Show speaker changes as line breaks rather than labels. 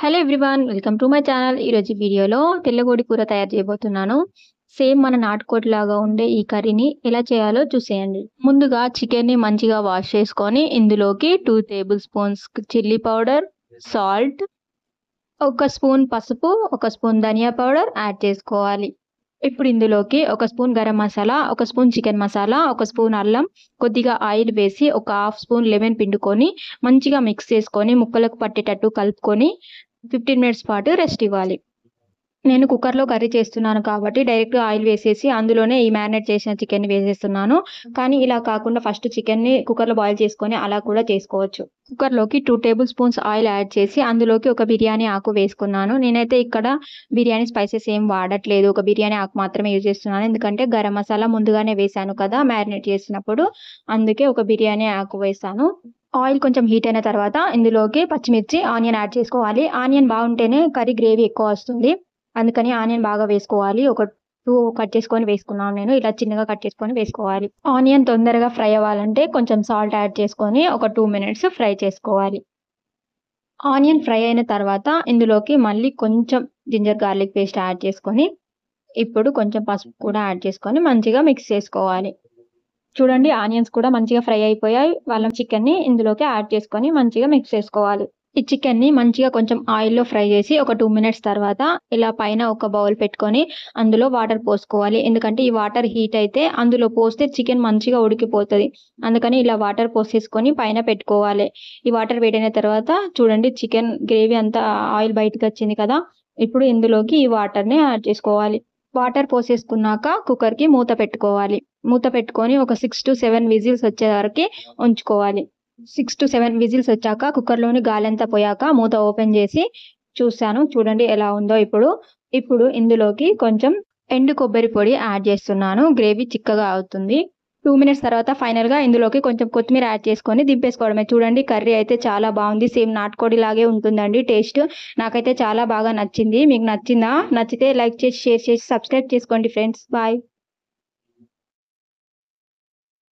Hello everyone, welcome to my channel. ఈరోజు వీడియోలో తెల్లగోడి కూర తయారు చేయబోతున్నాను. సేమ్ మన నాటుకోడి లాగా ఉండే ఈ కర్రీని ఎలా చేయాలో చూసేయండి. ముందుగా చికెన్ని మంచిగా వాష్ చేసుకొని ఇందులోకి 2 table spoons chilli powder, salt, 1 spoon పసుపు, 1 స్పూన్ ధనియా పౌడర్ యాడ్ చేసుకోవాలి. ఇప్పుడు ఇందులోకి 1 spoon garam masala, 1 spoon chicken masala, 1 spoon అల్లం, కొద్దిగా ఆయిల్ వేసి ఒక హాఫ్ స్పూన్ లెమన్ పిండుకొని మంచిగా మిక్స్ చేసుకొని ముక్కలకు పట్టేటట్టు కలుపుకొని 15 మినిట్స్ పాటు రెస్ట్ ఇవ్వాలి. నేను కుక్కర్‌లో కర్రీ చేస్తున్నాను కాబట్టి డైరెక్ట్‌గా ఆయిల్ వేసేసి అందులోనే ఈ మ్యారినేట్ చేసిన చికెన్‌ని వేసేస్తున్నాను. కానీ ఇలా కాకుండా ఫస్ట్ చికెన్‌ని కుక్కర్‌లో బాయిల్ చేసుకొని అలా కూడా చేసుకోవచ్చు. కుక్కర్‌లోకి 2 టేబుల్ స్పూన్స్ ఆయిల్ యాడ్ చేసి అందులోకి ఒక బిర్యానీ ఆకు వేసుకున్నాను. నేనైతే ఇక్కడ బిర్యానీ స్పైసెస్ ఏం వాడట్లేదు. ఒక బిర్యానీ ఆకు మాత్రమే యూజ్ చేస్తున్నాను. ఎందుకంటే గరం మసాలా ముందుగానే వేశాను కదా మ్యారినేట్ చేసినప్పుడు. అందుకే ఒక బిర్యానీ ఆకు వేశాను. ఆయిల్ కొంచెం హీట్ అయిన తర్వాత ఇందులోకి పచ్చిమిర్చి, ఆనియన్ యాడ్ చేసుకోవాలి. ఆనియన్ బాగుంటేనే కర్రీ గ్రేవీ ఎక్కువ వస్తుంది. అందుకని ఆనియన్ బాగా వేసుకోవాలి. ఒక 2 కట్ చేసుకొని వేసుకున్నాను నేను. ఇలా చిన్నగా కట్ చేసుకొని వేసుకోవాలి. ఆనియన్ తొందరగా ఫ్రై అవ్వాలంటే కొంచెం సాల్ట్ యాడ్ చేసుకొని ఒక 2 మినిట్స్ ఫ్రై చేసుకోవాలి. ఆనియన్ ఫ్రై అయిన తర్వాత ఇందులోకి మళ్ళీ కొంచెం జింజర్ గార్లిక్ పేస్ట్ యాడ్ చేసుకొని ఇప్పుడు కొంచెం పసుపు కూడా యాడ్ చేసుకొని మంచిగా మిక్స్ చేసుకోవాలి. చూడండి, ఆనియన్స్ కూడా మంచిగా ఫ్రై అయిపోయాయి. వాళ్ళ చికెన్‌ని ఇందులోకి యాడ్ చేసుకొని మంచిగా మిక్స్ చేసుకోవాలి. ఈ చికెన్‌ని మంచిగా కొంచెం ఆయిల్‌లో ఫ్రై చేసి ఒక 2 మినిట్స్ తర్వాత ఇలా పైన ఒక బౌల్ పెట్టుకొని అందులో వాటర్ పోసుకోవాలి. ఎందుకంటే ఈ వాటర్ హీట్ అయితే అందులో పోస్తే చికెన్ మంచిగా ఉడికిపోతది. అందుకని ఇలా వాటర్ పోసేసుకొని పైన పెట్టుకోవాలి. ఈ వాటర్ వేడైన తర్వాత చూడండి, చికెన్ గ్రేవీ అంతా ఆయిల్ బయటకొచ్చింది కదా! ఇప్పుడు ఇందులోకి ఈ వాటర్‌ని యాడ్ చేసుకోవాలి. వాటర్ పోసేసుకున్నాక కుక్కర్‌కి మూత పెట్టుకోవాలి. మూత పెట్టుకొని ఒక 6-7 విజిల్స్ వచ్చే వరకి ఉంచుకోవాలి. 6-7 విజిల్స్ వచ్చాక కుక్కర్‌లోని గాలంతా పోయాక మూత ఓపెన్ చేసి చూసాను. చూడండి ఎలా ఉందో ఇప్పుడు. ఇప్పుడు ఇందులోకి కొంచెం ఎండు కొబ్బరి పొడి యాడ్ చేస్తున్నాను. గ్రేవీ చిక్కగా అవుతుంది. 2 మినిట్స్ తర్వాత ఫైనల్‌గా ఇందులోకి కొంచెం కొత్తిమీర యాడ్ చేసుకొని దింపేసుకోవడమే. చూడండి, కర్రీ అయితే చాలా బాగుంది. సేమ్ నాటుకోడి లాగే ఉంటుందండి టేస్ట్. నాకైతే చాలా బాగా నచ్చింది. మీకు నచ్చిందా? నచ్చితే లైక్ చేసి, షేర్ చేసి, సబ్స్క్రైబ్ చేసుకోండి ఫ్రెండ్స్. బాయ్.